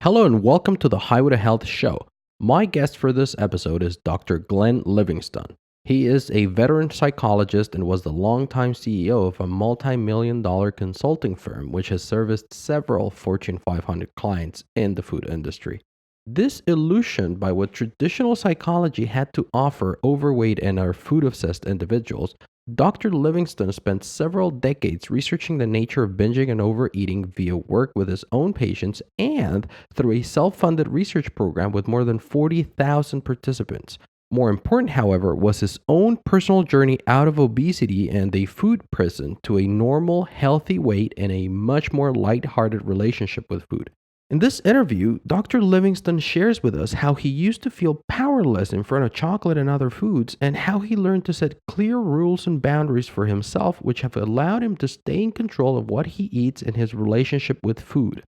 Hello and welcome to the Highway to Health show. My guest for this episode is Dr. Glenn Livingston. He is a veteran psychologist and was the longtime CEO of a multi-million-dollar consulting firm which has serviced several Fortune 500 clients in the food industry. This illusion by what traditional psychology had to offer overweight and our food-obsessed individuals, Dr. Livingston spent several decades researching the nature of binging and overeating via work with his own patients and through a self-funded research program with more than 40,000 participants. More important, however, was his own personal journey out of obesity and a food prison to a normal, healthy weight and a much more lighthearted relationship with food. In this interview, Dr. Livingston shares with us how he used to feel powerless in front of chocolate and other foods, and how he learned to set clear rules and boundaries for himself, which have allowed him to stay in control of what he eats and his relationship with food.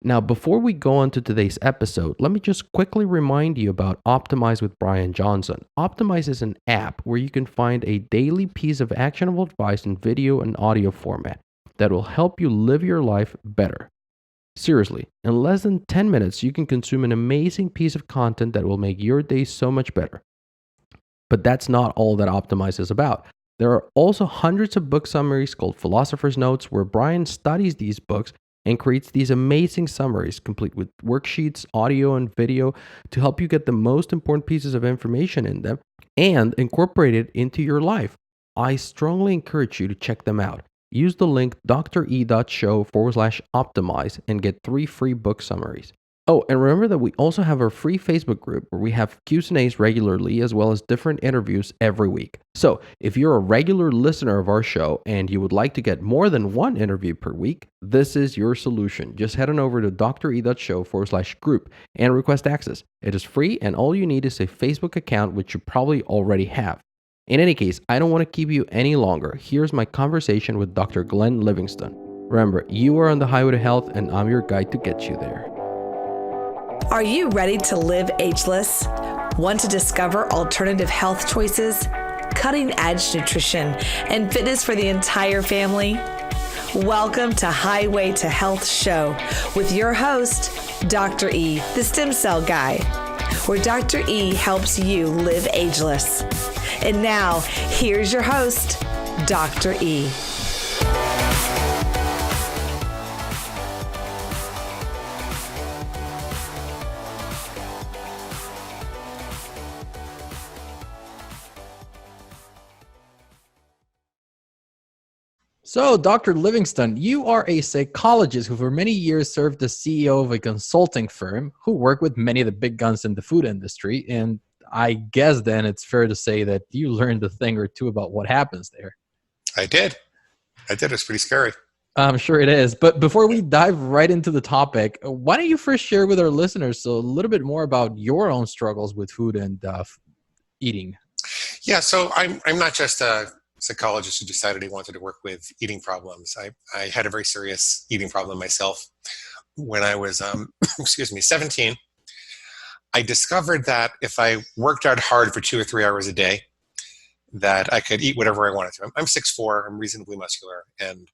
Now, before we go on to today's episode, let me just quickly remind you about Optimize with Brian Johnson. Optimize is an app where you can find a daily piece of actionable advice in video and audio format that will help you live your life better. Seriously, in less than 10 minutes, you can consume an amazing piece of content that will make your day so much better. But that's not all that Optimize is about. There are also hundreds of book summaries called Philosopher's Notes, where Brian studies these books and creates these amazing summaries, complete with worksheets, audio, and video to help you get the most important pieces of information in them and incorporate it into your life. I strongly encourage you to check them out. Use the link dre.show/optimize and get 3 free book summaries. Oh, and remember that we also have our free Facebook group where we have Q&As regularly as well as different interviews every week. So if you're a regular listener of our show and you would like to get more than one interview per week, this is your solution. Just head on over to dre.show/group and request access. It is free and all you need is a Facebook account, which you probably already have. In any case, I don't want to keep you any longer. Here's my conversation with Dr. Glenn Livingston. Remember, you are on the highway to health, and I'm your guide to get you there. Are you ready to live ageless? Want to discover alternative health choices, cutting-edge nutrition, and fitness for the entire family? Welcome to Highway to Health Show with your host, Dr. E, the Stem Cell Guy, where Dr. E helps you live ageless. And now, here's your host, Dr. E. So, Dr. Livingston, you are a psychologist who for many years served as CEO of a consulting firm who worked with many of the big guns in the food industry. And I guess then it's fair to say that you learned a thing or two about what happens there. I did. It's pretty scary. I'm sure it is. But before we dive right into the topic, why don't you first share with our listeners a little bit more about your own struggles with food and eating? Yeah, so I'm not just a psychologist who decided he wanted to work with eating problems. I had a very serious eating problem myself. When I was 17, I discovered that if I worked out hard for 2 or 3 hours a day, that I could eat whatever I wanted to. I'm 6'4", I'm reasonably muscular, and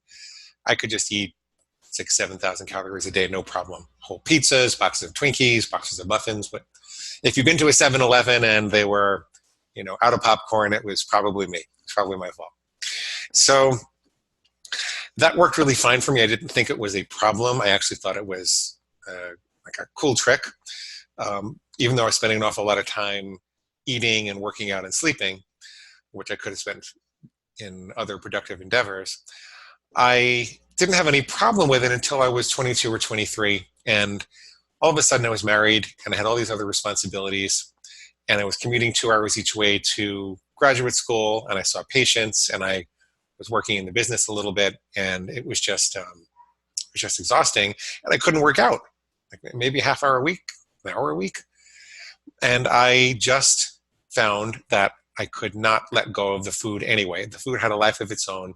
I could just eat 6,000-7,000 calories a day, no problem. Whole pizzas, boxes of Twinkies, boxes of muffins. But if you've been to a 7-Eleven and they were, out of popcorn, it was probably me. It's probably my fault. So that worked really fine for me. I didn't think it was a problem. I actually thought it was like a cool trick. Even though I was spending an awful lot of time eating and working out and sleeping, which I could have spent in other productive endeavors, I didn't have any problem with it until I was 22 or 23. And all of a sudden I was married and I had all these other responsibilities. And I was commuting 2 hours each way to graduate school, and I saw patients, and I was working in the business a little bit, and it was just exhausting. And I couldn't work out, like maybe a half hour a week, an hour a week. And I just found that I could not let go of the food anyway. The food had a life of its own,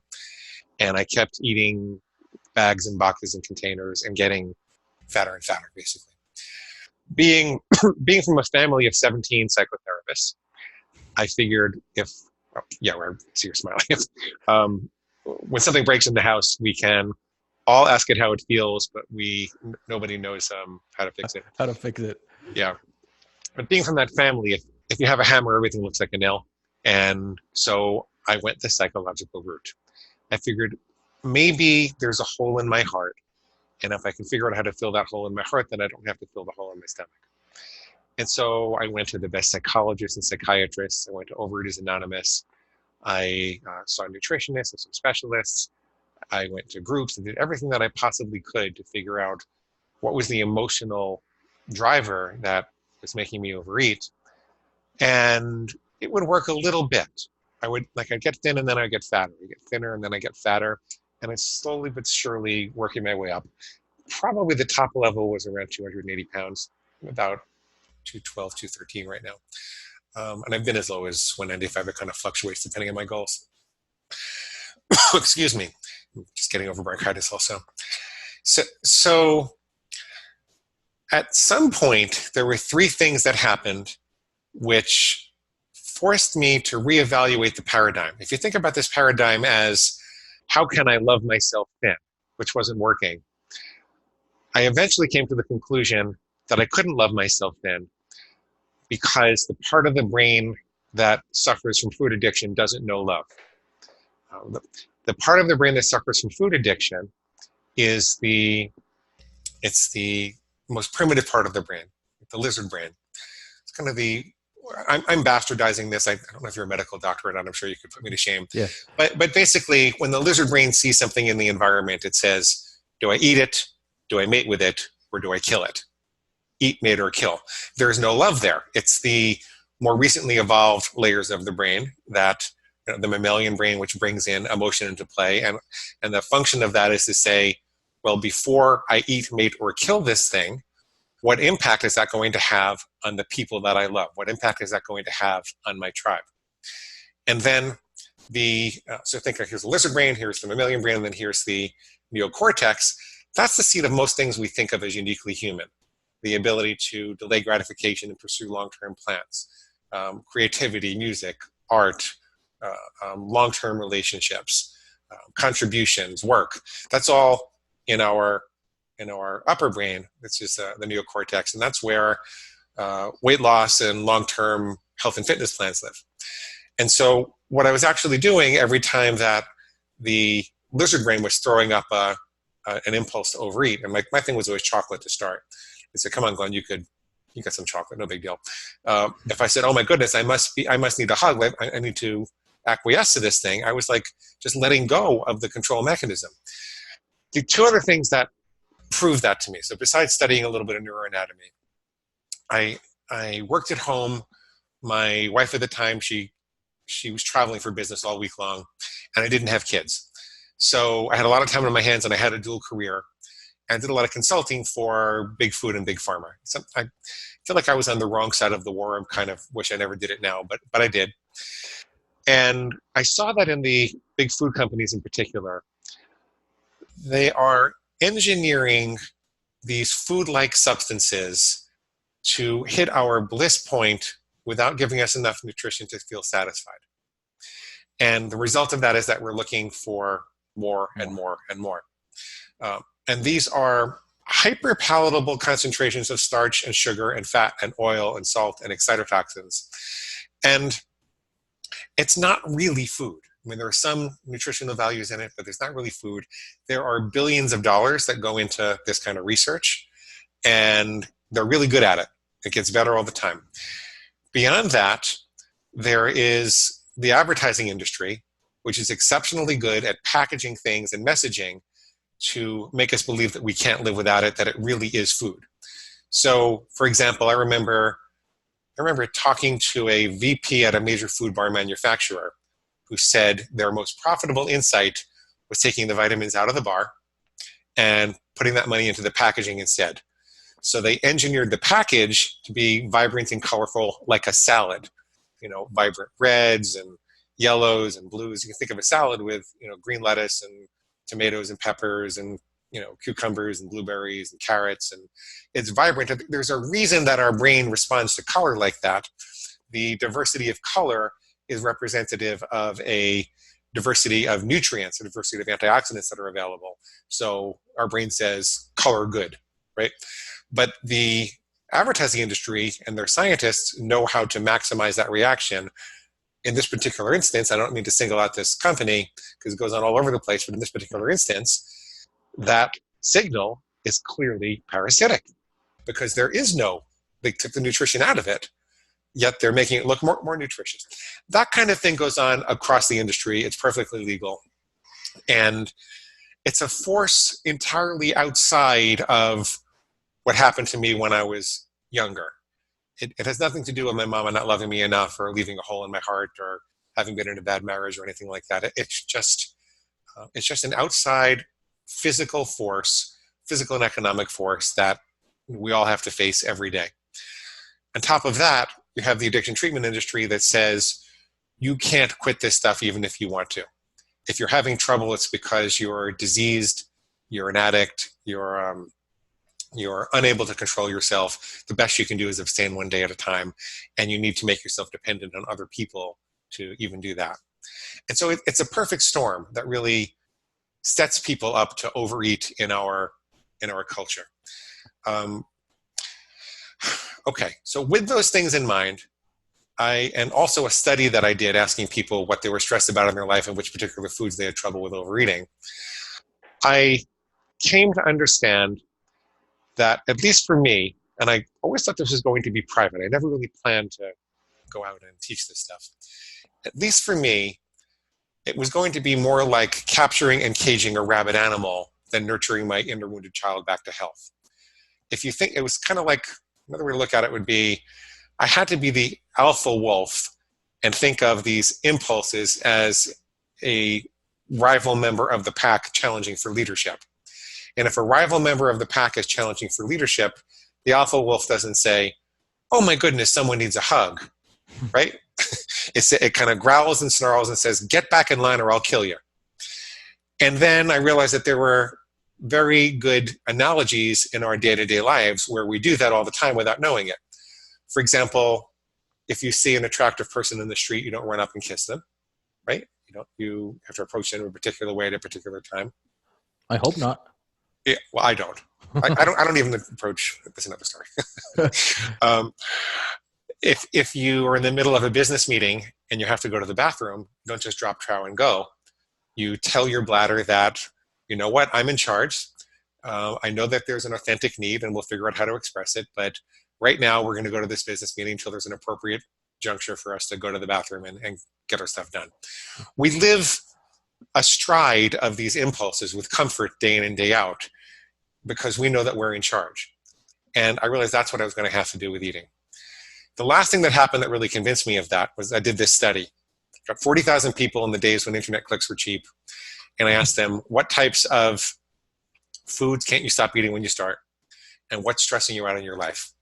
and I kept eating bags and boxes and containers and getting fatter and fatter, basically. Being from a family of 17 psychotherapists, I figured I see you're smiling. When something breaks in the house, we can all ask it how it feels, but nobody knows how to fix it. How to fix it. Yeah. But being from that family, if you have a hammer, everything looks like a nail. And so I went the psychological route. I figured maybe there's a hole in my heart. And if I can figure out how to fill that hole in my heart, then I don't have to fill the hole in my stomach. And so I went to the best psychologists and psychiatrists. I went to Overeaters Anonymous. I saw nutritionists and some specialists. I went to groups and did everything that I possibly could to figure out what was the emotional driver that was making me overeat. And it would work a little bit. I'd get thin and then I'd get fatter. I get thinner and then I get fatter. And it's slowly but surely working my way up. Probably the top level was around 280 pounds. I'm about 212, 213 right now. And I've been as low as 195. It kind of fluctuates depending on my goals. Excuse me. I'm just getting over bronchitis also. So at some point, there were three things that happened which forced me to reevaluate the paradigm. If you think about this paradigm as, how can I love myself thin, which wasn't working, I eventually came to the conclusion that I couldn't love myself thin because the part of the brain that suffers from food addiction doesn't know love. The part of the brain that suffers from food addiction is the most primitive part of the brain, the lizard brain. It's kind of I'm bastardizing this. I don't know if you're a medical doctor or not. I'm sure you could put me to shame. Yeah. But basically, when the lizard brain sees something in the environment, it says, do I eat it? Do I mate with it? Or do I kill it? Eat, mate, or kill. There's no love there. It's the more recently evolved layers of the brain that, the mammalian brain, which brings in emotion into play. And the function of that is to say, well, before I eat, mate, or kill this thing, what impact is that going to have on the people that I love? What impact is that going to have on my tribe? And then so think here's the lizard brain, here's the mammalian brain, and then here's the neocortex. That's the seat of most things we think of as uniquely human. The ability to delay gratification and pursue long-term plans, creativity, music, art, long-term relationships, contributions, work. That's all in our upper brain. It's just the neocortex, and that's where weight loss and long-term health and fitness plans live. And so what I was actually doing every time that the lizard brain was throwing up an impulse to overeat, and my thing was always chocolate to start. I said, come on, Glenn, you got some chocolate, no big deal. If I said, oh my goodness, I must need a hug, I need to acquiesce to this thing, I was like just letting go of the control mechanism. The two other things that proved that to me, so besides studying a little bit of neuroanatomy, I worked at home. My wife at the time, she was traveling for business all week long, and I didn't have kids. So I had a lot of time on my hands, and I had a dual career. And I did a lot of consulting for big food and big pharma. So I feel like I was on the wrong side of the war. I kind of wish I never did it now, but I did. And I saw that in the big food companies in particular, they are engineering these food-like substances to hit our bliss point without giving us enough nutrition to feel satisfied. And the result of that is that we're looking for more and more and more. And these are hyper-palatable concentrations of starch and sugar and fat and oil and salt and excitotoxins. And it's not really food. I mean, there are some nutritional values in it, but there's not really food. There are billions of dollars that go into this kind of research, and they're really good at it. It gets better all the time. Beyond that, there is the advertising industry, which is exceptionally good at packaging things and messaging to make us believe that we can't live without it, that it really is food. So, for example, I remember talking to a VP at a major food bar manufacturer who said their most profitable insight was taking the vitamins out of the bar and putting that money into the packaging instead. So they engineered the package to be vibrant and colorful like a salad, vibrant reds and yellows and blues. You can think of a salad with, green lettuce and tomatoes and peppers and, cucumbers and blueberries and carrots, and it's vibrant. There's a reason that our brain responds to color like that. The diversity of color is representative of a diversity of nutrients, a diversity of antioxidants that are available. So our brain says color good, right? But the advertising industry and their scientists know how to maximize that reaction. In this particular instance, I don't mean to single out this company because it goes on all over the place, but in this particular instance, that signal is clearly parasitic because there is no, they took the nutrition out of it, yet they're making it look more nutritious. That kind of thing goes on across the industry. It's perfectly legal. And it's a force entirely outside of what happened to me when I was younger. It has nothing to do with my mama not loving me enough or leaving a hole in my heart or having been in a bad marriage or anything like that. It's just an outside physical force, physical and economic force that we all have to face every day. On top of that, you have the addiction treatment industry that says you can't quit this stuff even if you want to. If you're having trouble, it's because you're diseased, you're an addict, you're unable to control yourself. The best you can do is abstain one day at a time, and you need to make yourself dependent on other people to even do that. And so it's a perfect storm that really sets people up to overeat in our culture. Okay, so with those things in mind, and also a study that I did asking people what they were stressed about in their life and which particular foods they had trouble with overeating, I came to understand that, at least for me, and I always thought this was going to be private. I never really planned to go out and teach this stuff. At least for me, it was going to be more like capturing and caging a rabid animal than nurturing my inner wounded child back to health. If you think, it was kind of like, another way to look at it would be, I had to be the alpha wolf and think of these impulses as a rival member of the pack challenging for leadership. And if a rival member of the pack is challenging for leadership, the alpha wolf doesn't say, oh my goodness, someone needs a hug, right? It kind of growls and snarls and says, get back in line or I'll kill you. And then I realized that there were very good analogies in our day-to-day lives where we do that all the time without knowing it. For example, if you see an attractive person in the street, you don't run up and kiss them, right? You have to approach them in a particular way at a particular time. I hope not. Yeah, well, I don't. I don't even approach. That's another story. If you are in the middle of a business meeting and you have to go to the bathroom, don't just drop trow and go. You tell your bladder that, you know what, I'm in charge. I know that there's an authentic need and we'll figure out how to express it. But right now we're going to go to this business meeting until there's an appropriate juncture for us to go to the bathroom and get our stuff done. We live astride of these impulses with comfort day in and day out because we know that we're in charge. And I realized that's what I was going to have to do with eating. The last thing that happened that really convinced me of that was I did this study. Got 40,000 people in the days when internet clicks were cheap. And I asked them, what types of foods can't you stop eating when you start? And what's stressing you out in your life?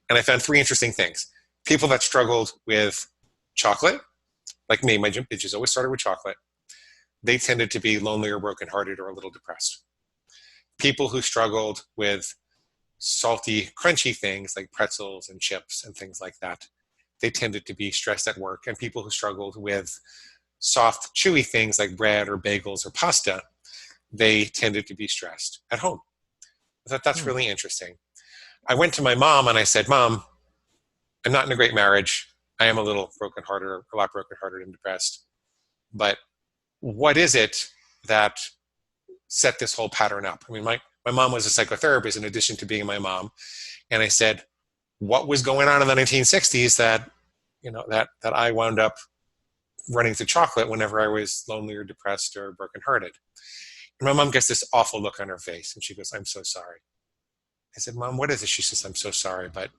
And I found three interesting things. People that struggled with chocolate, like me, my gym pitches always started with chocolate. They tended to be lonely or brokenhearted or a little depressed. People who struggled with salty, crunchy things like pretzels and chips and things like that, they tended to be stressed at work. And people who struggled with soft, chewy things like bread or bagels or pasta, they tended to be stressed at home. I thought that's really interesting. I went to my mom and I said, Mom, I'm not in a great marriage. I am a lot brokenhearted and depressed. But what is it that set this whole pattern up? I mean, my mom was a psychotherapist in addition to being my mom. And I said, what was going on in the 1960s that I wound up running to chocolate whenever I was lonely or depressed or brokenhearted? And my mom gets this awful look on her face and she goes, I'm so sorry. I said, Mom, what is it? She says, I'm so sorry, but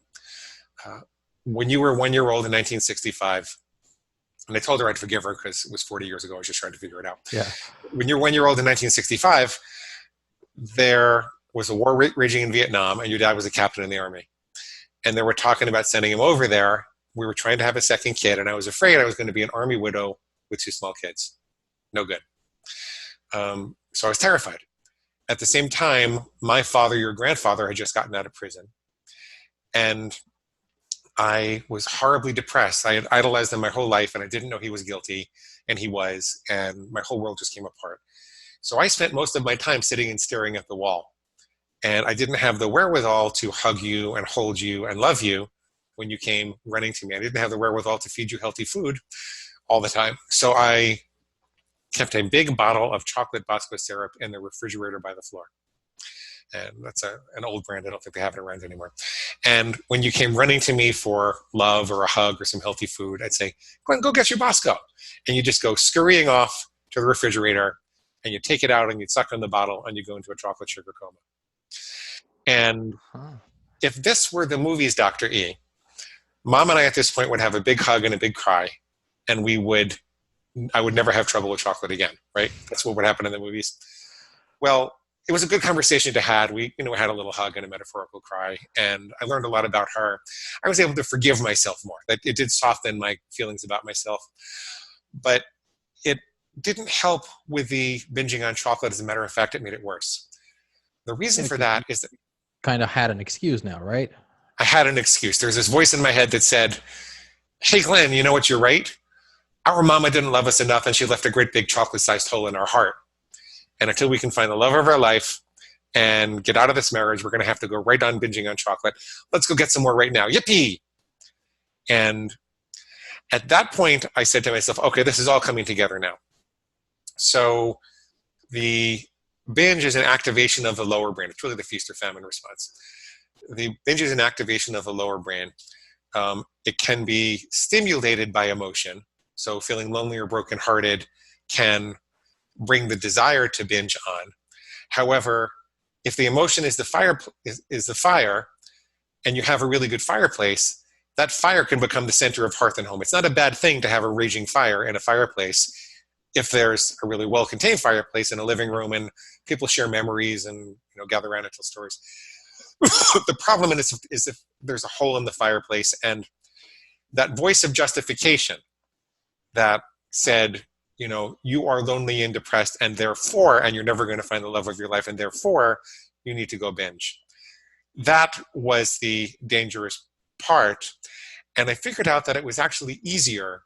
when you were 1 year old in 1965, and I told her I'd forgive her because it was 40 years ago. I was just trying to figure it out. Yeah. When you're 1 year old in 1965, there was a war raging in Vietnam, and your dad was a captain in the army. And they were talking about sending him over there. We were trying to have a second kid, and I was afraid I was going to be an army widow with two small kids. No good. So I was terrified. At the same time, my father, your grandfather, had just gotten out of prison. And I was horribly depressed. I had idolized him my whole life, and I didn't know he was guilty, and he was, and my whole world just came apart. So I spent most of my time sitting and staring at the wall. And I didn't have the wherewithal to hug you and hold you and love you when you came running to me. I didn't have the wherewithal to feed you healthy food all the time. So I kept a big bottle of chocolate Bosco syrup in the refrigerator by the floor. And that's an old brand. I don't think they have it around anymore. And when you came running to me for love or a hug or some healthy food, I'd say, Glenn, go get your Bosco. And you just go scurrying off to the refrigerator, and you take it out and you suck on the bottle and you go into a chocolate sugar coma. And if this were the movies, Dr. E, Mom and I at this point would have a big hug and a big cry, and I would never have trouble with chocolate again, right? That's what would happen in the movies. Well, it was a good conversation to have. We had a little hug and a metaphorical cry, and I learned a lot about her. I was able to forgive myself more. That it did soften my feelings about myself, but it didn't help with the binging on chocolate. As a matter of fact, it made it worse. The reason for that is that kind of had an excuse now, right? I had an excuse. There's this voice in my head that said, hey, Glenn, you know what? You're right. Our mama didn't love us enough, and she left a great big chocolate-sized hole in our heart. And until we can find the love of our life and get out of this marriage, we're going to have to go right on binging on chocolate. Let's go get some more right now. Yippee! And at that point, I said to myself, okay, this is all coming together now. So the binge is an activation of the lower brain. It's really the feast or famine response. The binge is an activation of the lower brain. It can be stimulated by emotion. So feeling lonely or brokenhearted can bring the desire to binge on. However, if the emotion is the fire, and you have a really good fireplace, that fire can become the center of hearth and home. It's not a bad thing to have a raging fire in a fireplace if there's a really well-contained fireplace in a living room and people share memories and gather around and tell stories. The problem is if there's a hole in the fireplace, and that voice of justification that said, you are lonely and depressed, and you're never going to find the love of your life, and therefore you need to go binge. That was the dangerous part. And I figured out that it was actually easier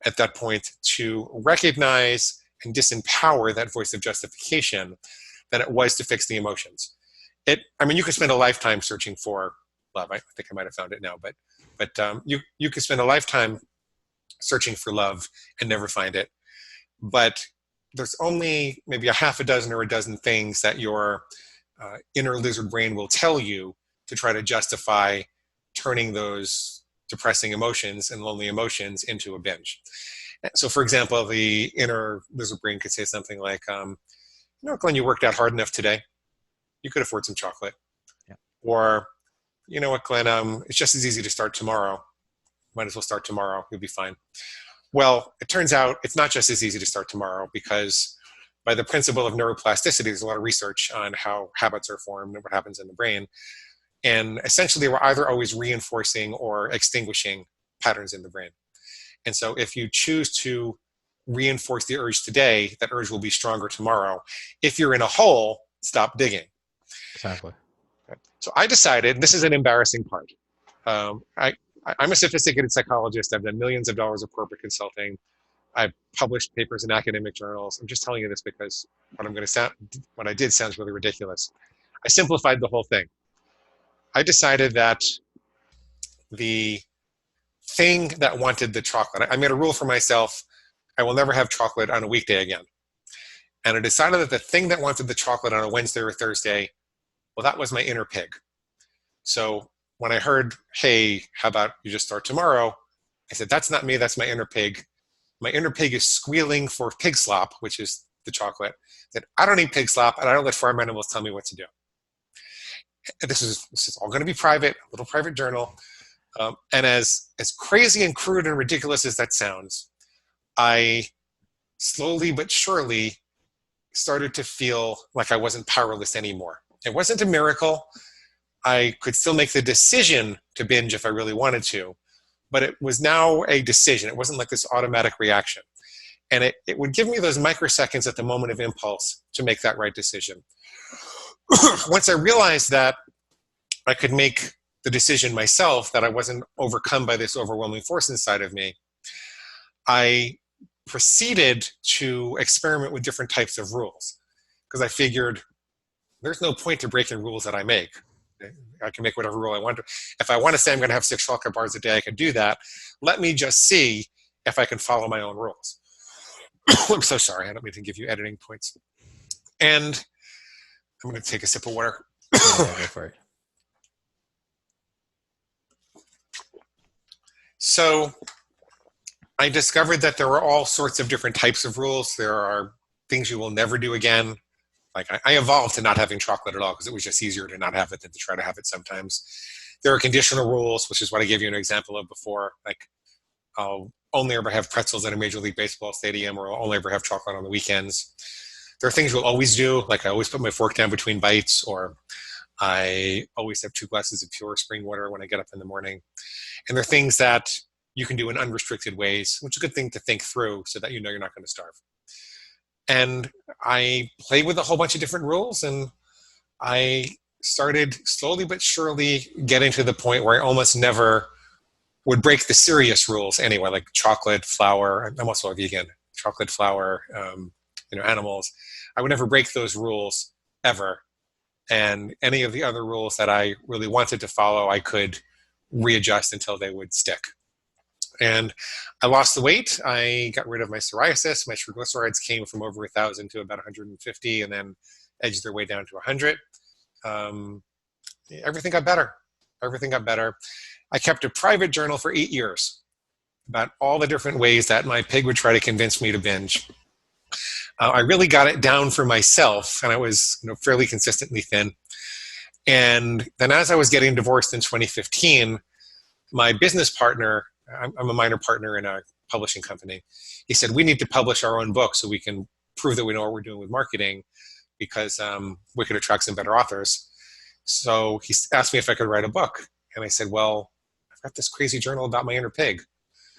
at that point to recognize and disempower that voice of justification than it was to fix the emotions. You could spend a lifetime searching for love. I think I might have found it now, but you could spend a lifetime searching for love and never find it. But there's only maybe a half a dozen or a dozen things that your inner lizard brain will tell you to try to justify turning those depressing emotions and lonely emotions into a binge. So, for example, the inner lizard brain could say something like, Glenn, you worked out hard enough today. You could afford some chocolate. Yeah. Or, you know what, Glenn, it's just as easy to start tomorrow. Might as well start tomorrow. You'll be fine. Well, it turns out it's not just as easy to start tomorrow, because by the principle of neuroplasticity, there's a lot of research on how habits are formed and what happens in the brain. And essentially, we're either always reinforcing or extinguishing patterns in the brain. And so if you choose to reinforce the urge today, that urge will be stronger tomorrow. If you're in a hole, stop digging. Exactly. So I decided, this is an embarrassing part. I'm a sophisticated psychologist. I've done millions of dollars of corporate consulting. I've published papers in academic journals. I'm just telling you this because what I did sounds really ridiculous. I simplified the whole thing. I decided that the thing that wanted the chocolate, I made a rule for myself, I will never have chocolate on a weekday again. And I decided that the thing that wanted the chocolate on a Wednesday or Thursday, well, that was my inner pig. So when I heard, hey, how about you just start tomorrow? I said, that's not me, that's my inner pig. My inner pig is squealing for pig slop, which is the chocolate. That I don't eat pig slop, and I don't let farm animals tell me what to do. This is all going to be private, a little private journal. And as crazy and crude and ridiculous as that sounds, I slowly but surely started to feel like I wasn't powerless anymore. It wasn't a miracle. I could still make the decision to binge if I really wanted to, but it was now a decision. It wasn't like this automatic reaction. And it would give me those microseconds at the moment of impulse to make that right decision. Once I realized that I could make the decision myself, that I wasn't overcome by this overwhelming force inside of me, I proceeded to experiment with different types of rules, because I figured there's no point to breaking rules that I make. I can make whatever rule I want to. If I want to say I'm going to have 6 chocolate bars a day, I can do that. Let me just see if I can follow my own rules. I'm so sorry. I don't mean to give you editing points. And I'm going to take a sip of water. Yeah, go for it. So I discovered that there are all sorts of different types of rules. There are things you will never do again. Like I evolved to not having chocolate at all because it was just easier to not have it than to try to have it sometimes. There are conditional rules, which is what I gave you an example of before. Like I'll only ever have pretzels at a Major League Baseball stadium, or I'll only ever have chocolate on the weekends. There are things you'll always do, like I always put my fork down between bites, or I always have 2 glasses of pure spring water when I get up in the morning. And there are things that you can do in unrestricted ways, which is a good thing to think through so that you know you're not going to starve. And I played with a whole bunch of different rules, and I started slowly but surely getting to the point where I almost never would break the serious rules anyway, like chocolate, flour. I'm also a vegan. Chocolate, flour, animals. I would never break those rules ever. And any of the other rules that I really wanted to follow, I could readjust until they would stick. And I lost the weight. I got rid of my psoriasis. My triglycerides came from over 1,000 to about 150, and then edged their way down to 100. Everything got better. Everything got better. I kept a private journal for 8 years about all the different ways that my pig would try to convince me to binge. I really got it down for myself, and I was fairly consistently thin. And then as I was getting divorced in 2015, my business partner, I'm a minor partner in a publishing company, he said, we need to publish our own book so we can prove that we know what we're doing with marketing, because we could attract some better authors. So he asked me if I could write a book. And I said, well, I've got this crazy journal about my inner pig.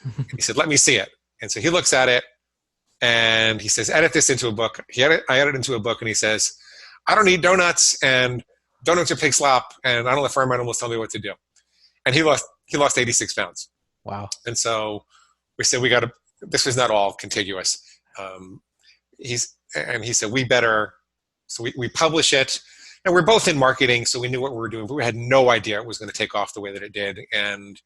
And he said, let me see it. And so he looks at it, and he says, edit this into a book. I edit into a book, and he says, I don't eat donuts, and donuts are pig slop, and I don't let farm animals tell me what to do. And he lost 86 pounds. Wow. And so we said, this was not all contiguous. He said, we publish it. And we're both in marketing, so we knew what we were doing, but we had no idea it was going to take off the way that it did. And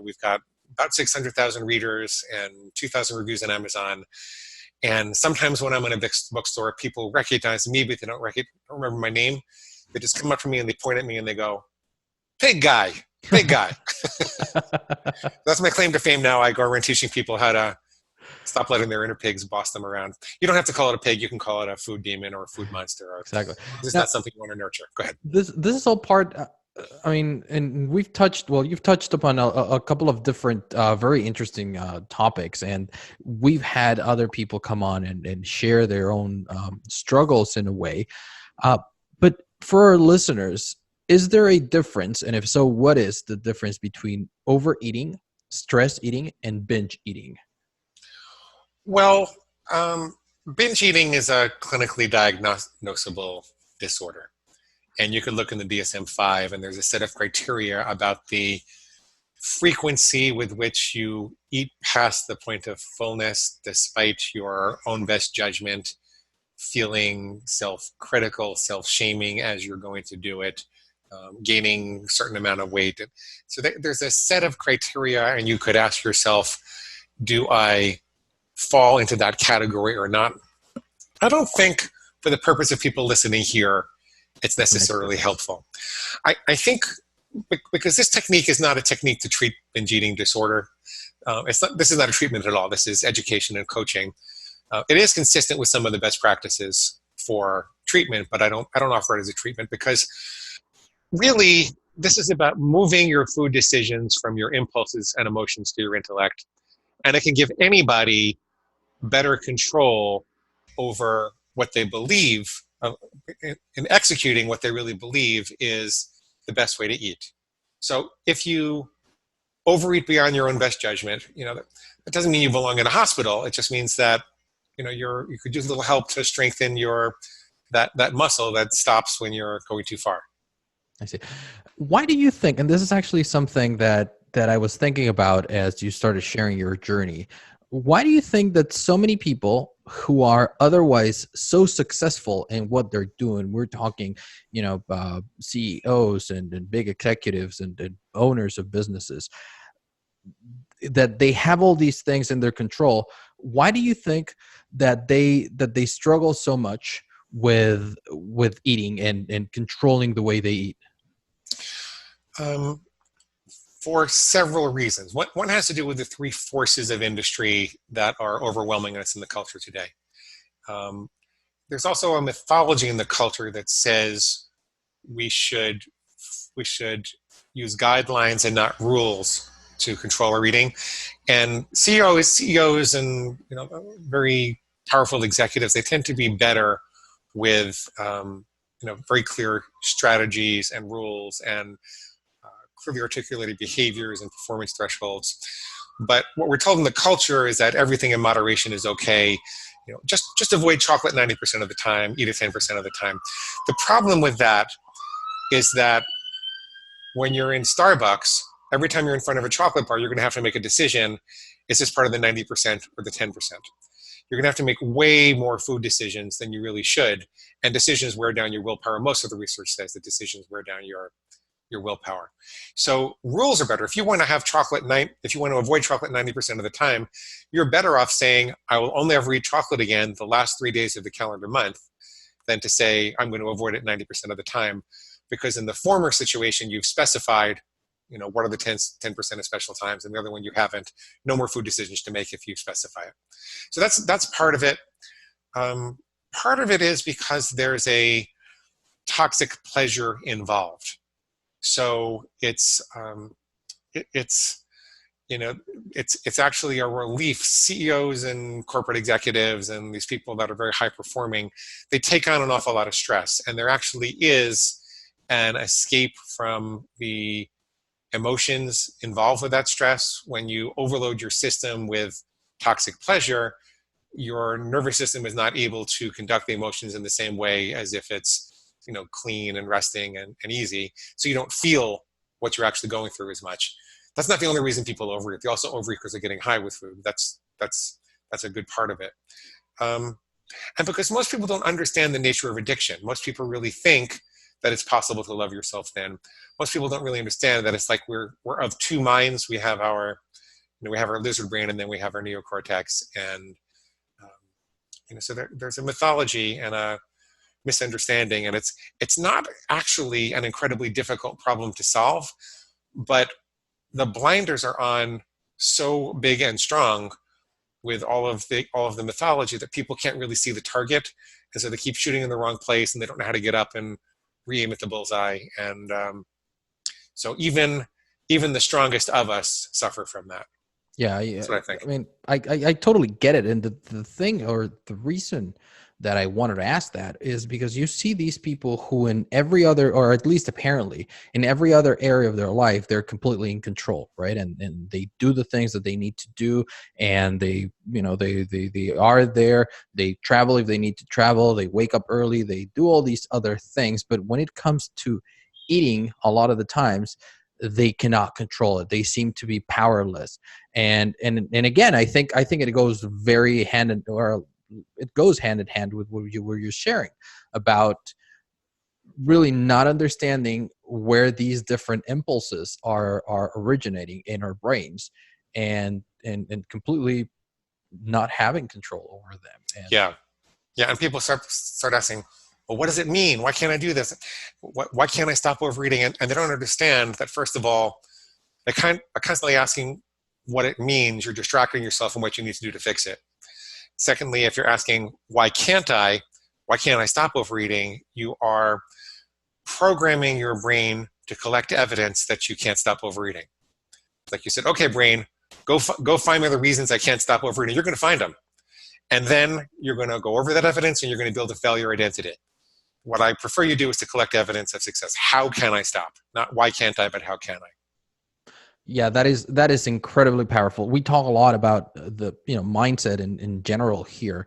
we've got about 600,000 readers and 2,000 reviews on Amazon. And sometimes when I'm in a bookstore, people recognize me, but they don't remember my name. They just come up to me and they point at me and they go, "Pig guy, pig guy." That's my claim to fame now. I go around teaching people how to stop letting their inner pigs boss them around. You don't have to call it a pig. You can call it a food demon or a food monster. Exactly. This is not something you want to nurture. Go ahead. This is all part. And you've touched upon a couple of different, very interesting topics, and we've had other people come on and share their own struggles in a way. But for our listeners, is there a difference? And if so, what is the difference between overeating, stress eating, and binge eating? Well, binge eating is a clinically diagnosable disorder. And you can look in the DSM-5, and there's a set of criteria about the frequency with which you eat past the point of fullness, despite your own best judgment, feeling self-critical, self-shaming as you're going to do it, gaining a certain amount of weight. So there's a set of criteria, and you could ask yourself, do I fall into that category or not? I don't think, for the purpose of people listening here, it's necessarily helpful. I think because this technique is not a technique to treat binge eating disorder. This is not a treatment at all. This is education and coaching. It is consistent with some of the best practices for treatment, but I don't offer it as a treatment, because really this is about moving your food decisions from your impulses and emotions to your intellect. And it can give anybody better control over what they believe, in executing what they really believe is the best way to eat. So if you overeat beyond your own best judgment, that doesn't mean you belong in a hospital. It just means that you could use a little help to strengthen that muscle that stops when you're going too far. I see. Why do you think, and this is actually something that I was thinking about as you started sharing your journey, why do you think that so many people who are otherwise so successful in what they're doing, we're talking, CEOs and big executives and owners of businesses, that they have all these things in their control, why do you think that they struggle so much with eating and controlling the way they eat? Um, for several reasons. One has to do with the three forces of industry that are overwhelming us in the culture today. Um, there's also a mythology in the culture that says we should use guidelines and not rules to control our eating. And CEOs and very powerful executives, they tend to be better with very clear strategies and rules and clearly articulated behaviors and performance thresholds. But what we're told in the culture is that everything in moderation is okay. Just avoid chocolate 90% of the time, eat it 10% of the time. The problem with that is that when you're in Starbucks, every time you're in front of a chocolate bar, you're going to have to make a decision. Is this part of the 90% or the 10%? You're going to have to make way more food decisions than you really should. And decisions wear down your willpower. Most of the research says that decisions wear down your willpower. So rules are better. If you want to avoid chocolate 90% of the time, you're better off saying, I will only ever eat chocolate again the last 3 days of the calendar month than to say, I'm going to avoid it 90% of the time. Because in the former situation, you've specified, what are the 10% of special times, and the other one you haven't. No more food decisions to make if you specify it. So that's part of it. Part of it is because there's a toxic pleasure involved. So it's actually a relief. CEOs and corporate executives and these people that are very high performing, they take on an awful lot of stress, and there actually is an escape from the emotions involved with that stress. When you overload your system with toxic pleasure, your nervous system is not able to conduct the emotions in the same way as if it's clean and resting and easy. So you don't feel what you're actually going through as much. That's not the only reason people overeat. They also overeat because they're getting high with food. That's a good part of it. And because most people don't understand the nature of addiction. Most people really think that it's possible to love yourself then. Most people don't really understand that it's like we're of two minds. We have our lizard brain, and then we have our neocortex. And so there's a mythology and a misunderstanding, and it's not actually an incredibly difficult problem to solve, but the blinders are on so big and strong with all of the mythology that people can't really see the target, and so they keep shooting in the wrong place, and they don't know how to get up and re-aim at the bullseye. And so even the strongest of us suffer from that. Yeah, that's what I think. I mean, I totally get it, and the thing, or the reason that I wanted to ask that is because you see these people who in every other, or at least apparently in every other area of their life, they're completely in control, right? And they do the things that they need to do, and they are there, they travel if they need to travel, they wake up early, they do all these other things. But when it comes to eating, a lot of the times, they cannot control it. They seem to be powerless. And again, I think it goes very hand in hand with what you're sharing about really not understanding where these different impulses are originating in our brains, and completely not having control over them. Yeah, and people start asking, well, what does it mean? Why can't I do this? Why can't I stop overeating? And they don't understand that, first of all, they are constantly asking what it means. You're distracting yourself from what you need to do to fix it. Secondly, if you're asking, why can't I stop overeating? You are programming your brain to collect evidence that you can't stop overeating. Like you said, okay, brain, go find me the reasons I can't stop overeating. You're going to find them. And then you're going to go over that evidence, and you're going to build a failure identity. What I prefer you do is to collect evidence of success. How can I stop? Not why can't I, but how can I? Yeah, that is incredibly powerful. We talk a lot about the mindset in general here,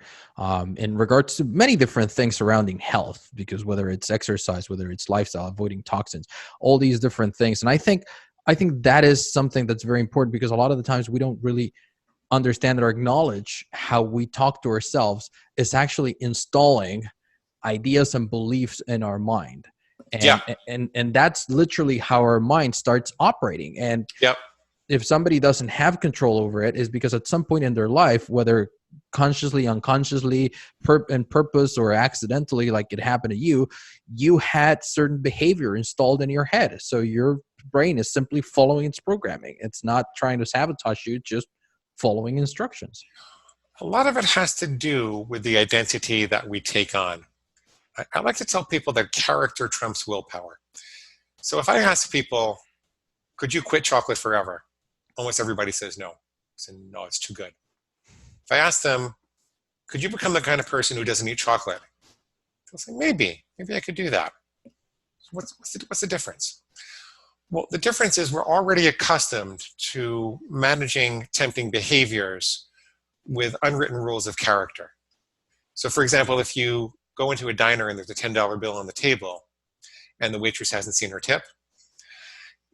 in regards to many different things surrounding health, because whether it's exercise, whether it's lifestyle, avoiding toxins, all these different things. And I think that is something that's very important, because a lot of the times we don't really understand or acknowledge how we talk to ourselves is actually installing ideas and beliefs in our mind. Yeah. And that's literally how our mind starts operating. And Yep. if somebody doesn't have control over it, is because at some point in their life, whether consciously, unconsciously, in purpose or accidentally, like it happened to you, you had certain behavior installed in your head. So your brain is simply following its programming. It's not trying to sabotage you, just following instructions. A lot of it has to do with the identity that we take on. I like to tell people that character trumps willpower. So if I ask people, could you quit chocolate forever? Almost everybody says no. I say, no, it's too good. If I ask them, could you become the kind of person who doesn't eat chocolate? They'll say, maybe I could do that. What's the difference? Well, the difference is we're already accustomed to managing tempting behaviors with unwritten rules of character. So for example, if you go into a diner and there's a $10 bill on the table and the waitress hasn't seen her tip,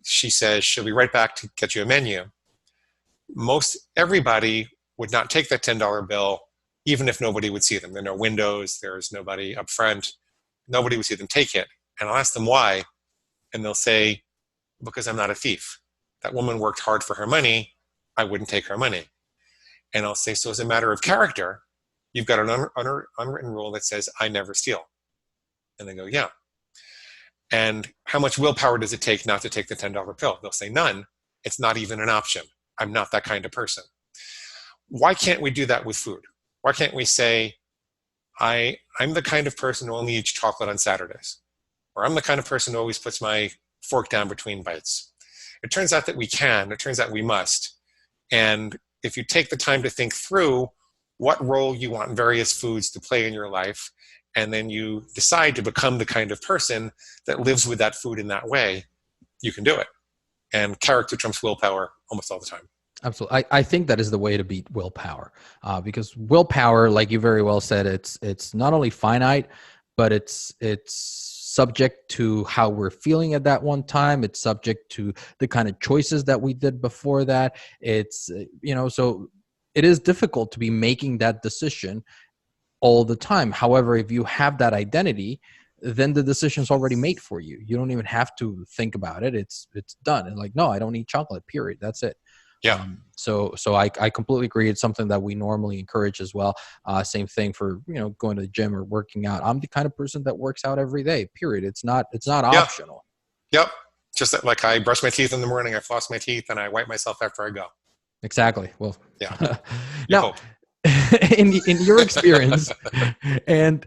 she says she'll be right back to get you a menu. Most everybody would not take that $10 bill, even if nobody would see them. There are no windows, there's nobody up front, nobody would see them take it. And I'll ask them why, and they'll say, because I'm not a thief. That woman worked hard for her money, I wouldn't take her money. And I'll say, so as a matter of character, you've got an unwritten rule that says, I never steal. And they go, yeah. And how much willpower does it take not to take the $10 pill? They'll say, none. It's not even an option. I'm not that kind of person. Why can't we do that with food? Why can't we say, I'm the kind of person who only eats chocolate on Saturdays? Or I'm the kind of person who always puts my fork down between bites. It turns out that we can. It turns out we must. And if you take the time to think through what role you want various foods to play in your life, and then you decide to become the kind of person that lives with that food in that way, you can do it. And character trumps willpower almost all the time. Absolutely. I think that is the way to beat willpower, because willpower, like you very well said, it's not only finite, but it's subject to how we're feeling at that one time. It's subject to the kind of choices that we did before that. It's, so it is difficult to be making that decision all the time. However, if you have that identity, then the decision's already made for you. You don't even have to think about it. It's done. And like, no, I don't eat chocolate, period. That's it. Yeah. So I completely agree. It's something that we normally encourage as well. Same thing for, going to the gym or working out. I'm the kind of person that works out every day, period. It's not optional. Yep. Just like I brush my teeth in the morning, I floss my teeth, and I wipe myself after I go. Exactly. Well, yeah. Now, in your experience, and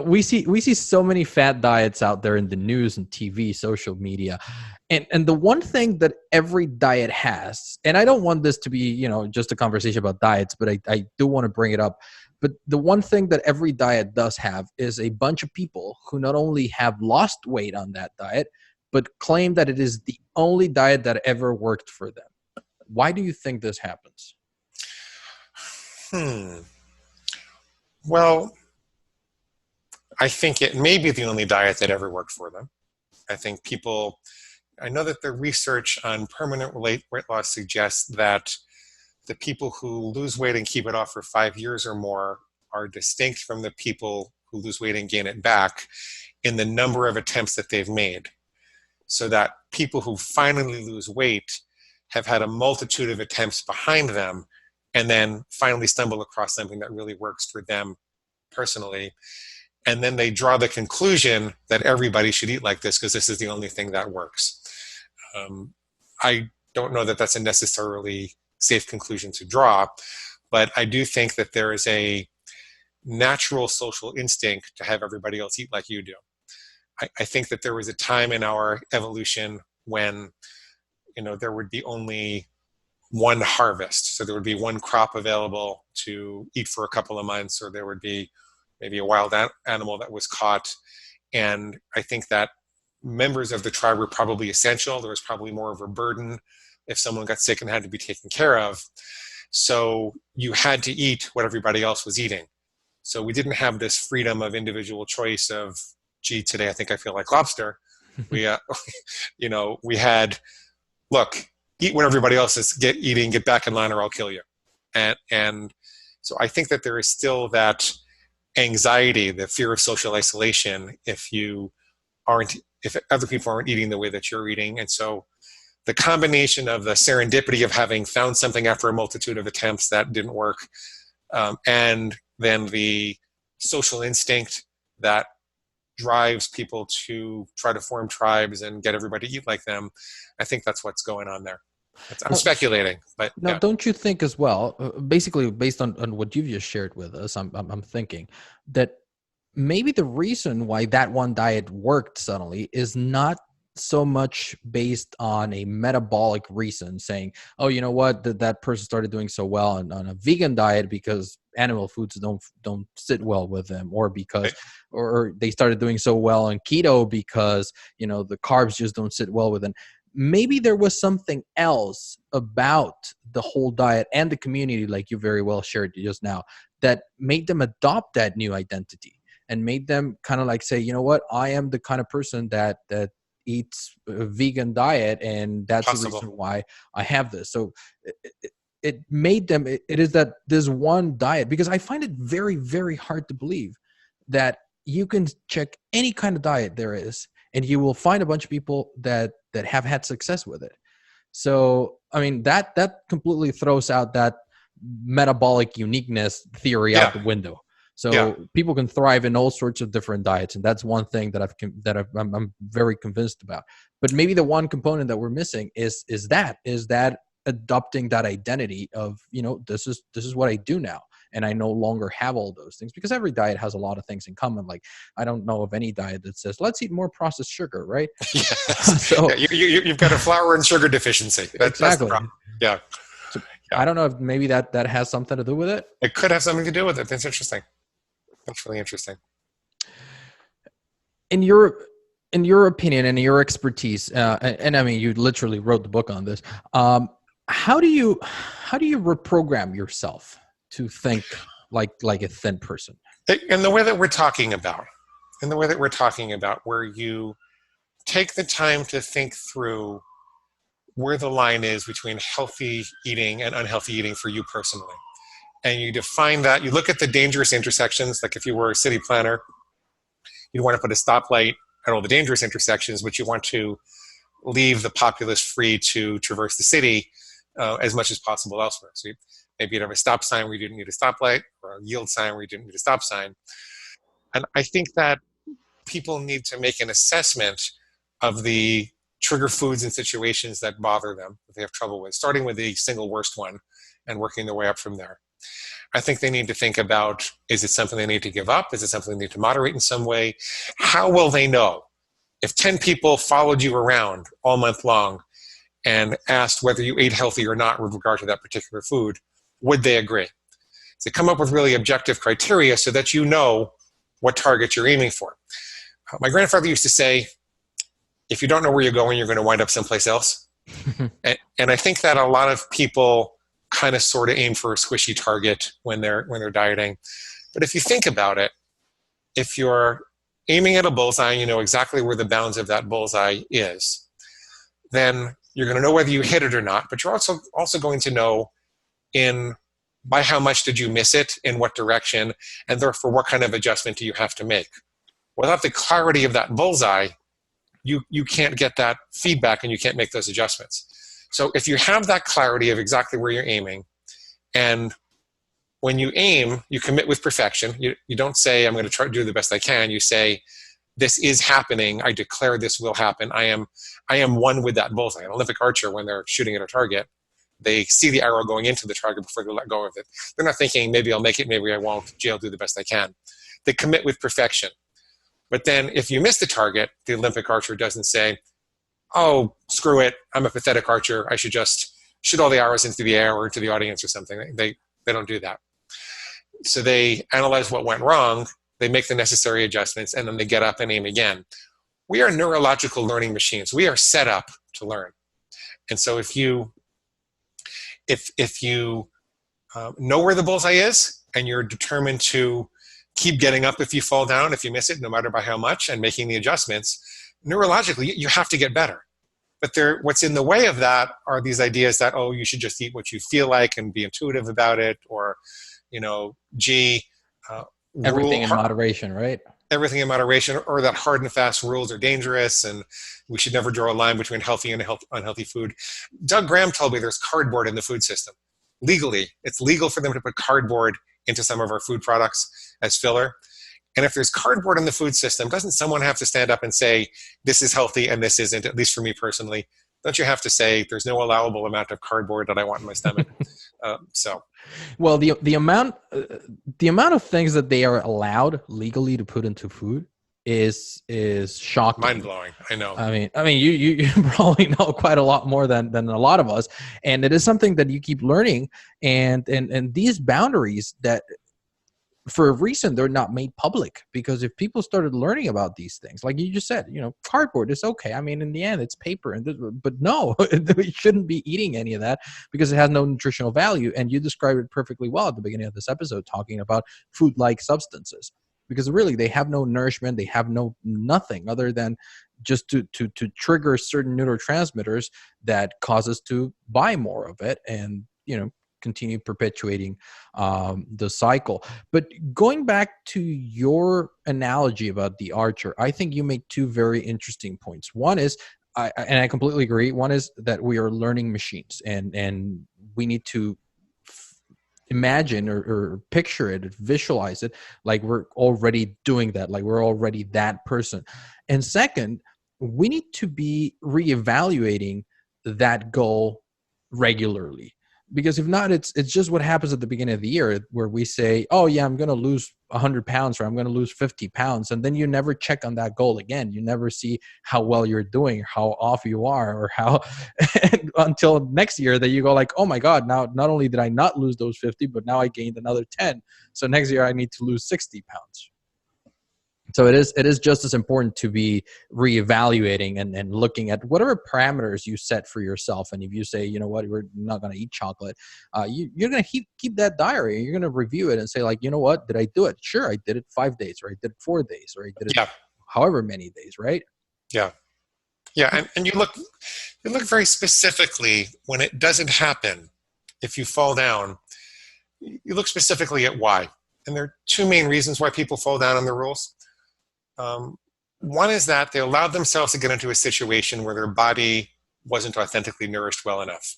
we see so many fad diets out there in the news and TV, social media, and the one thing that every diet has, and I don't want this to be just a conversation about diets, but I do want to bring it up. But the one thing that every diet does have is a bunch of people who not only have lost weight on that diet, but claim that it is the only diet that ever worked for them. Why do you think this happens? Well, I think it may be the only diet that ever worked for them. I know that the research on permanent weight loss suggests that the people who lose weight and keep it off for 5 years or more are distinct from the people who lose weight and gain it back in the number of attempts that they've made. So that people who finally lose weight have had a multitude of attempts behind them, and then finally stumble across something that really works for them personally. And then they draw the conclusion that everybody should eat like this because this is the only thing that works. I don't know that that's a necessarily safe conclusion to draw, but I do think that there is a natural social instinct to have everybody else eat like you do. I think that there was a time in our evolution when, there would be only one harvest. So there would be one crop available to eat for a couple of months, or there would be maybe a wild animal that was caught. And I think that members of the tribe were probably essential. There was probably more of a burden if someone got sick and had to be taken care of. So you had to eat what everybody else was eating. So we didn't have this freedom of individual choice of, gee, today I think I feel like lobster. We, we had, look, eat what everybody else is eating, get back in line or I'll kill you. And so I think that there is still that anxiety, the fear of social isolation if other people aren't eating the way that you're eating. And so the combination of the serendipity of having found something after a multitude of attempts that didn't work, and then the social instinct that drives people to try to form tribes and get everybody to eat like them, I think that's what's going on there. I'm speculating, but now, yeah. Don't you think as well, basically based on what you've just shared with us, I'm thinking that maybe the reason why that one diet worked suddenly is not so much based on a metabolic reason, saying, oh, you know what, that person started doing so well on a vegan diet because animal foods don't sit well with them, or because or they started doing so well on keto because the carbs just don't sit well with them. Maybe there was something else about the whole diet and the community, like you very well shared just now, that made them adopt that new identity and made them kind of like say, you know what, I am the kind of person that eats a vegan diet, and that's Possible. the reason why I have this. So it made them, it is that this one diet, because I find it very, very hard to believe that you can check any kind of diet there is, and you will find a bunch of people that have had success with it. So, I mean, that completely throws out that metabolic uniqueness theory out the window. So people can thrive in all sorts of different diets, and that's one thing that I'm very convinced about. But maybe the one component that we're missing is that adopting that identity of, this is what I do now, and I no longer have all those things, because every diet has a lot of things in common. Like, I don't know of any diet that says let's eat more processed sugar, right? Yes. So you've got a flour and sugar deficiency. That's the problem. Yeah. So I don't know if maybe that has something to do with it. It could have something to do with it. That's interesting. That's really interesting. In your opinion and your expertise, and I mean, you literally wrote the book on this. How do you reprogram yourself to think like a thin person? In the way that we're talking about, where you take the time to think through where the line is between healthy eating and unhealthy eating for you personally. And you define that, you look at the dangerous intersections, like if you were a city planner, you want to put a stoplight at all the dangerous intersections, but you want to leave the populace free to traverse the city as much as possible elsewhere. So maybe you'd have a stop sign where you didn't need a stoplight, or a yield sign where you didn't need a stop sign. And I think that people need to make an assessment of the trigger foods and situations that bother them, that they have trouble with, starting with the single worst one and working their way up from there. I think they need to think about, is it something they need to give up? Is it something they need to moderate in some way? How will they know? If 10 people followed you around all month long and asked whether you ate healthy or not with regard to that particular food, would they agree? So come up with really objective criteria so that you know what target you're aiming for. My grandfather used to say, if you don't know where you're going, you're going to wind up someplace else. and I think that a lot of people kind of sort of aim for a squishy target when they're dieting. But if you think about it, if you're aiming at a bullseye and you know exactly where the bounds of that bullseye is, then you're going to know whether you hit it or not, but you're also going to know by how much did you miss it, in what direction, and therefore what kind of adjustment do you have to make. Without the clarity of that bullseye, you can't get that feedback and you can't make those adjustments. So if you have that clarity of exactly where you're aiming, and when you aim, you commit with perfection. You don't say, I'm going to try to do the best I can. You say, this is happening. I declare this will happen. I am one with that bullseye. An Olympic archer, when they're shooting at a target, they see the arrow going into the target before they let go of it. They're not thinking, maybe I'll make it, maybe I won't. Gee, I'll do the best I can. They commit with perfection. But then if you miss the target, the Olympic archer doesn't say, oh, screw it, I'm a pathetic archer, I should just shoot all the arrows into the air or into the audience or something. They don't do that. So they analyze what went wrong, they make the necessary adjustments, and then they get up and aim again. We are neurological learning machines. We are set up to learn. And so if you If you know where the bullseye is and you're determined to keep getting up if you fall down, if you miss it, no matter by how much, and making the adjustments, neurologically, you have to get better. But what's in the way of that are these ideas that, oh, you should just eat what you feel like and be intuitive about it, or, gee, Everything in moderation, right? Everything in moderation, or that hard and fast rules are dangerous and we should never draw a line between healthy and unhealthy food. Doug Graham told me there's cardboard in the food system. Legally, it's legal for them to put cardboard into some of our food products as filler. And if there's cardboard in the food system, doesn't someone have to stand up and say, this is healthy and this isn't, at least for me personally? Don't you have to say, there's no allowable amount of cardboard that I want in my stomach? Well, the amount of things that they are allowed legally to put into food is shocking. Mind blowing. I know. I mean, you probably know quite a lot more than a lot of us, and it is something that you keep learning, and these boundaries that, for a reason, they're not made public, because if people started learning about these things, like you just said, cardboard is okay. I mean, in the end, it's paper, but no, we shouldn't be eating any of that because it has no nutritional value. And you described it perfectly well at the beginning of this episode, talking about food-like substances, because really they have no nourishment, they have nothing other than just to trigger certain neurotransmitters that cause us to buy more of it, and continue perpetuating the cycle. But going back to your analogy about the archer, I think you made two very interesting points. One is, and I completely agree, one is that we are learning machines, and we need to imagine or picture it, visualize it like we're already doing that, like we're already that person. And second, we need to be reevaluating that goal regularly. Because if not, it's just what happens at the beginning of the year, where we say, oh yeah, I'm going to lose 100 pounds, or I'm going to lose 50 pounds. And then you never check on that goal again. You never see how well you're doing, how off you are, or how until next year that you go like, oh my God, now not only did I not lose those 50, but now I gained another 10. So next year I need to lose 60 pounds. So it is just as important to be reevaluating and looking at whatever parameters you set for yourself. And if you say, you know what, we're not going to eat chocolate, you're going to keep that diary. You're going to review it and say, like, you know what, did I do it? Sure, I did it 5 days, or I did it 4 days, or I did it however many days, right? Yeah. Yeah, and you look very specifically when it doesn't happen. If you fall down, you look specifically at why. And there are two main reasons why people fall down on the rules. One is that they allowed themselves to get into a situation where their body wasn't authentically nourished well enough.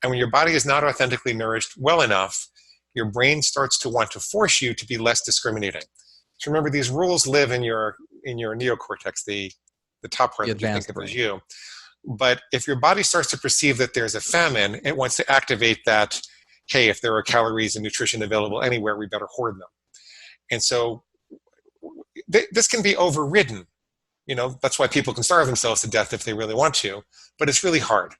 And when your body is not authentically nourished well enough, your brain starts to want to force you to be less discriminating. So remember, these rules live in your neocortex, the top part that you think of as you. But if your body starts to perceive that there's a famine, it wants to activate that, hey, if there are calories and nutrition available anywhere, we better hoard them. And so this can be overridden. That's why people can starve themselves to death if they really want to, but it's really hard.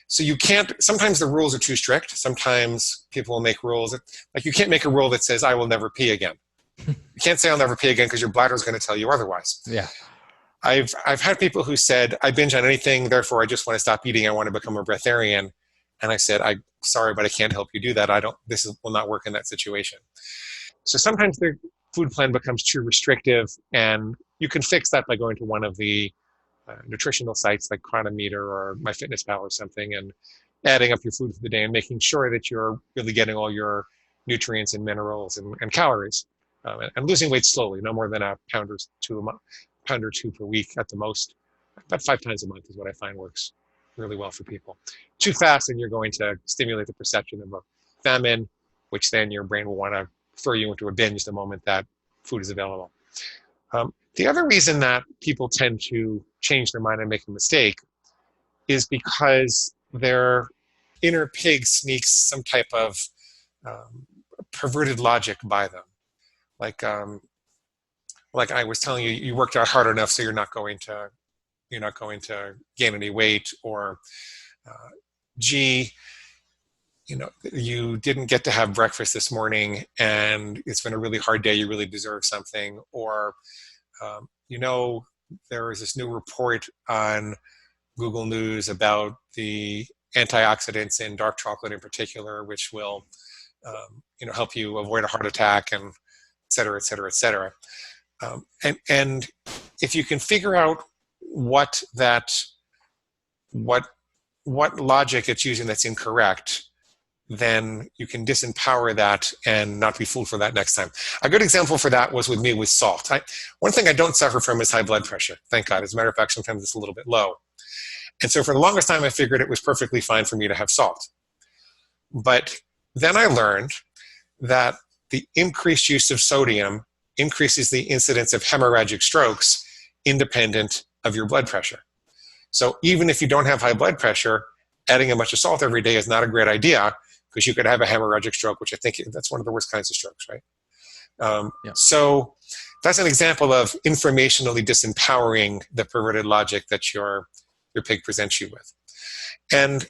So you can't, sometimes the rules are too strict. Sometimes people will make rules like you can't make a rule that says, I will never pee again. You can't say I'll never pee again because your bladder is going to tell you otherwise. Yeah. I've had people who said, I binge on anything, therefore I just want to stop eating. I want to become a breatharian. And I said, I'm sorry, but I can't help you do that. Will not work in that situation. So sometimes the food plan becomes too restrictive, and you can fix that by going to one of the nutritional sites like Chronometer or MyFitnessPal or something, and adding up your food for the day and making sure that you're really getting all your nutrients and minerals and calories, and losing weight slowly, no more than a pound or two per week at the most. About 5 times a month is what I find works really well for people. Too fast, and you're going to stimulate the perception of a famine, which then your brain will want to throw you into a binge the moment that food is available. The other reason that people tend to change their mind and make a mistake is because their inner pig sneaks some type of perverted logic by them. Like I was telling you, you worked out hard enough, so you're not going to gain any weight, or gee, you didn't get to have breakfast this morning and it's been a really hard day, you really deserve something. Or, there is this new report on Google News about the antioxidants in dark chocolate in particular, which will help you avoid a heart attack, and et cetera, et cetera, et cetera. And if you can figure out what logic it's using that's incorrect, then you can disempower that and not be fooled for that next time. A good example for that was with me with salt. One thing I don't suffer from is high blood pressure, thank God. As a matter of fact, sometimes it's a little bit low. And so for the longest time, I figured it was perfectly fine for me to have salt. But then I learned that the increased use of sodium increases the incidence of hemorrhagic strokes independent of your blood pressure. So even if you don't have high blood pressure, adding a bunch of salt every day is not a great idea, because you could have a hemorrhagic stroke, which I think that's one of the worst kinds of strokes, right? So that's an example of informationally disempowering the perverted logic that your pig presents you with. And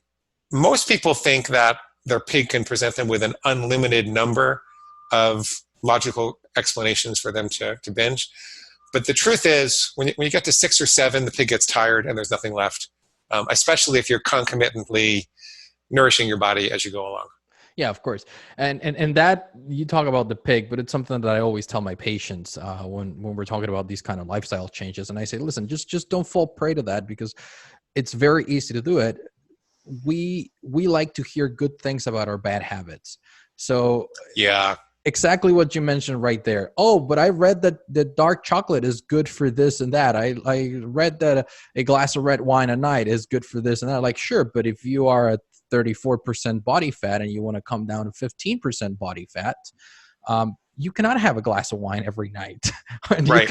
most people think that their pig can present them with an unlimited number of logical explanations for them to binge. But the truth is, when you get to 6 or 7, the pig gets tired and there's nothing left, especially if you're concomitantly nourishing your body as you go along. Yeah, of course. And that, you talk about the pig, but it's something that I always tell my patients when we're talking about these kind of lifestyle changes. And I say, listen, just don't fall prey to that, because it's very easy to do it. We like to hear good things about our bad habits. So yeah, exactly what you mentioned right there. Oh, but I read that the dark chocolate is good for this and that. I read that a glass of red wine a night is good for this and that. Like, sure, but if you are at 34% body fat and you want to come down to 15% body fat, you cannot have a glass of wine every night. And right.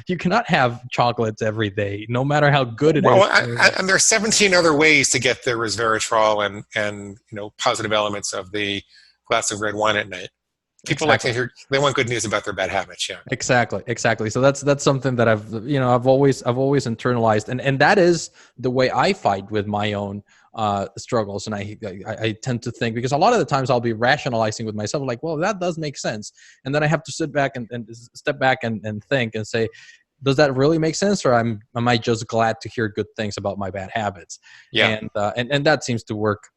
You cannot have chocolates every day, no matter how good it is. And there are 17 other ways to get the resveratrol and positive elements of the glass of red wine at night. People like to hear, they want good news about their bad habits. Yeah, exactly. So that's something that I've always internalized, and that is the way I fight with my own struggles. And I tend to think, because a lot of the times I'll be rationalizing with myself, like, well, that does make sense, and then I have to sit back and step back and think and say, does that really make sense, or am I just glad to hear good things about my bad habits? Yeah, and that seems to work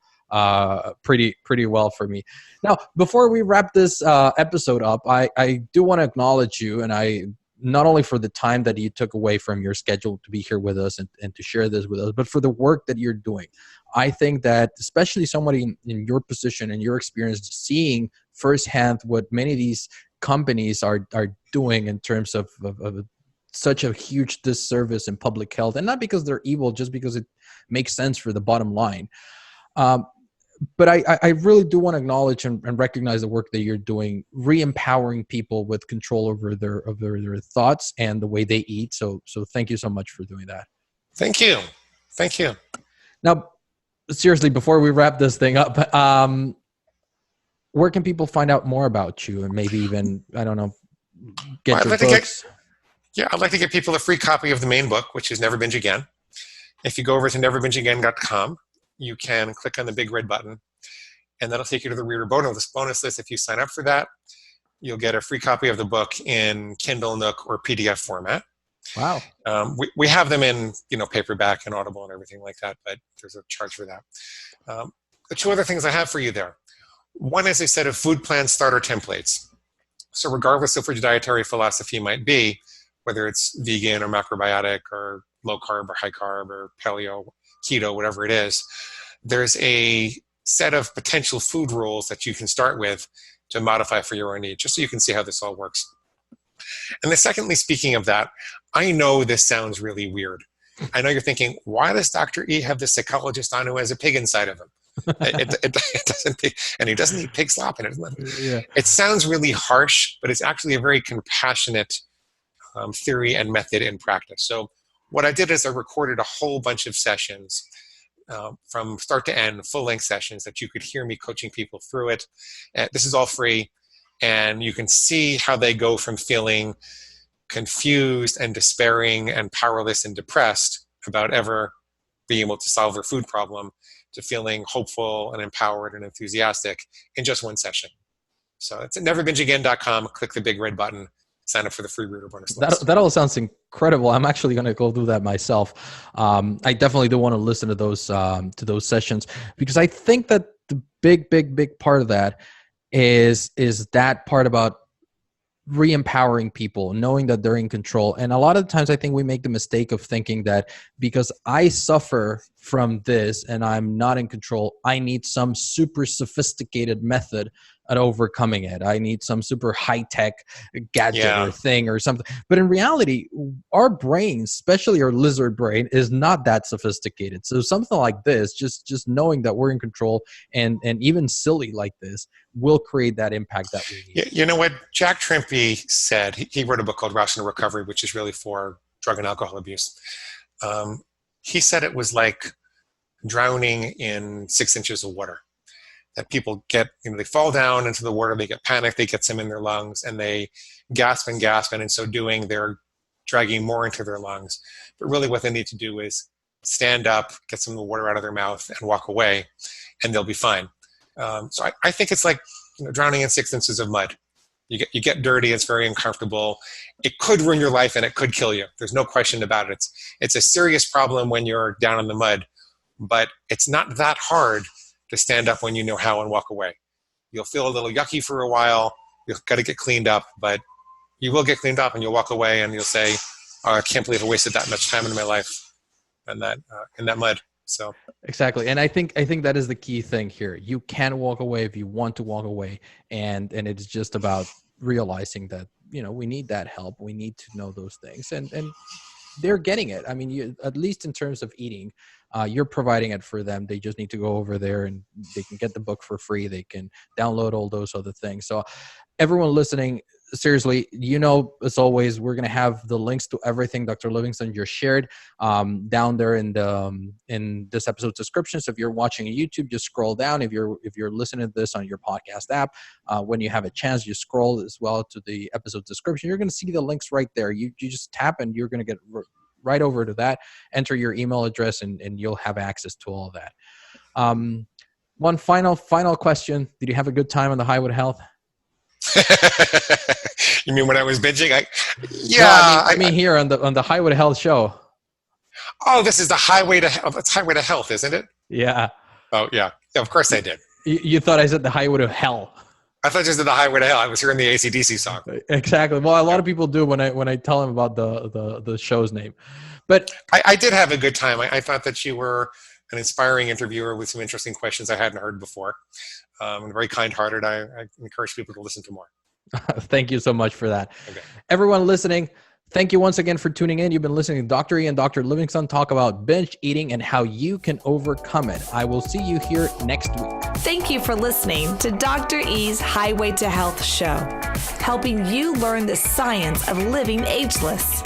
pretty well for me. Now, before we wrap this episode up, I do want to acknowledge you, and I not only for the time that you took away from your schedule to be here with us and to share this with us, but for the work that you're doing. I think that especially somebody in your position and your experience, seeing firsthand what many of these companies are doing in terms of such a huge disservice in public health, and not because they're evil, just because it makes sense for the bottom line. But I really do want to acknowledge and recognize the work that you're doing, re-empowering people with control over their thoughts and the way they eat. So thank you so much for doing that. Thank you. Now, seriously, before we wrap this thing up, where can people find out more about you, and maybe even, I don't know, get your books? I'd like to get people a free copy of the main book, which is Never Binge Again. If you go over to neverbingeagain.com, you can click on the big red button, and that'll take you to the reader bonus list. If you sign up for that, you'll get a free copy of the book in Kindle, Nook, or PDF format. Wow. We have them in paperback and Audible and everything like that, but there's a charge for that. The 2 other things I have for you there. One is a set of food plan starter templates. So regardless of which dietary philosophy might be, whether it's vegan or macrobiotic or low carb or high carb or paleo, keto, whatever it is, there's a set of potential food rules that you can start with to modify for your own needs, just so you can see how this all works. And then secondly, speaking of that, I know this sounds really weird. I know you're thinking, why does Dr. E have the psychologist on who has a pig inside of him? It doesn't, and he doesn't eat pig slop in it. Yeah. It sounds really harsh, but it's actually a very compassionate theory and method in practice. So what I did is I recorded a whole bunch of sessions from start to end, full-length sessions that you could hear me coaching people through it. This is all free, and you can see how they go from feeling confused and despairing and powerless and depressed about ever being able to solve their food problem to feeling hopeful and empowered and enthusiastic in just one session. So it's at neverbingeagain.com. Click the big red button. Sign up for the free reader bonus list. That all sounds incredible. I'm actually going to go do that myself. I definitely do want to listen to those sessions, because I think that the big part of that is that part about re-empowering people, knowing that they're in control. And a lot of times I think we make the mistake of thinking that because I suffer from this and I'm not in control, I need some super sophisticated method at overcoming it. I need some super high-tech gadget or thing or something. But in reality, our brain, especially our lizard brain, is not that sophisticated. So something like this, just knowing that we're in control and even silly like this will create that impact that we need. You know what Jack Trimpey said? He wrote a book called Rational Recovery, which is really for drug and alcohol abuse. He said it was like drowning in 6 inches of water. That people get, they fall down into the water, they get panicked, they get some in their lungs, and they gasp, and in so doing, they're dragging more into their lungs. But really what they need to do is stand up, get some of the water out of their mouth, and walk away, and they'll be fine. So I think it's like drowning in 6 inches of mud. You get dirty, it's very uncomfortable. It could ruin your life, and it could kill you. There's no question about it. It's a serious problem when you're down in the mud, but it's not that hard to stand up when you know how and walk away. You'll feel a little yucky for a while. You've got to get cleaned up, but you will get cleaned up, and you'll walk away and you'll say, oh, I can't believe I wasted that much time in my life in that mud. So exactly. And I think that is the key thing here. You can walk away if you want to walk away. And it's just about realizing that, we need that help. We need to know those things, and they're getting it. I mean, at least in terms of eating, you're providing it for them. They just need to go over there and they can get the book for free. They can download all those other things. So everyone listening, seriously, as always, we're going to have the links to everything Dr. Livingston just shared down there in this episode's description. So if you're watching on YouTube, just scroll down. If you're listening to this on your podcast app, when you have a chance, you scroll as well to the episode description. You're going to see the links right there. You just tap and you're going to get right over to that, enter your email address, and you'll have access to all of that. One final question. Did you have a good time on the Highway to Health? You mean when I was binging? I mean here on the Highway to Health show. Oh, this is the Highway to Health. It's Highway to Health, isn't it? Yeah. Oh, yeah. Of course I did. You thought I said the Highway to Hell. I thought you said the Highway to Hell. I was hearing the AC/DC song. Exactly. Well, a lot of people do when I tell them about the show's name. But I did have a good time. I thought that you were an inspiring interviewer with some interesting questions I hadn't heard before. And very kind-hearted. I encourage people to listen to more. Thank you so much for that. Okay. Everyone listening, thank you once again for tuning in. You've been listening to Dr. E and Dr. Livingston talk about binge eating and how you can overcome it. I will see you here next week. Thank you for listening to Dr. E's Highway to Health show, helping you learn the science of living ageless.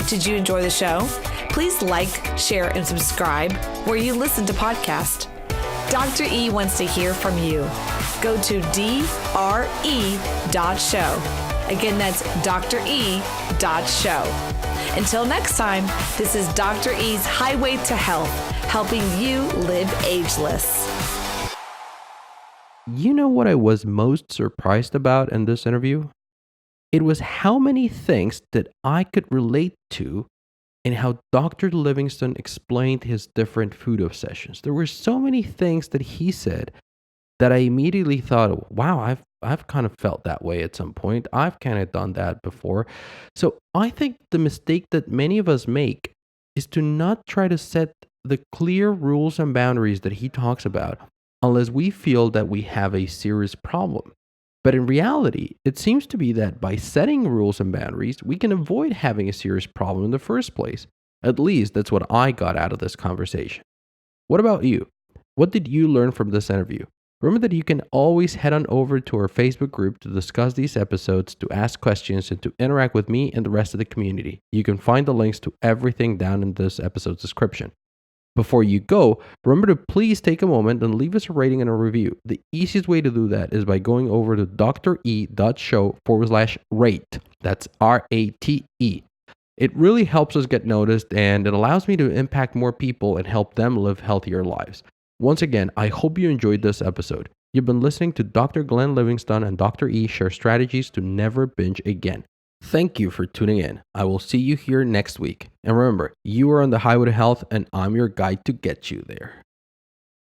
Did you enjoy the show? Please like, share, and subscribe where you listen to podcasts. Dr. E wants to hear from you. Go to dre.show. Again, that's dre.show. Until next time, this is Dr. E's Highway to Health, helping you live ageless. You know what I was most surprised about in this interview? It was how many things that I could relate to and how Dr. Livingston explained his different food obsessions. There were so many things that he said that I immediately thought, wow, I've kind of felt that way at some point. I've kind of done that before. So I think the mistake that many of us make is to not try to set the clear rules and boundaries that he talks about unless we feel that we have a serious problem. But in reality, it seems to be that by setting rules and boundaries, we can avoid having a serious problem in the first place. At least that's what I got out of this conversation. What about you? What did you learn from this interview? Remember that you can always head on over to our Facebook group to discuss these episodes, to ask questions, and to interact with me and the rest of the community. You can find the links to everything down in this episode's description. Before you go, remember to please take a moment and leave us a rating and a review. The easiest way to do that is by going over to dre.show/rate. That's RATE. It really helps us get noticed, and it allows me to impact more people and help them live healthier lives. Once again, I hope you enjoyed this episode. You've been listening to Dr. Glenn Livingston and Dr. E share strategies to never binge again. Thank you for tuning in. I will see you here next week. And remember, you are on the highway to health, and I'm your guide to get you there.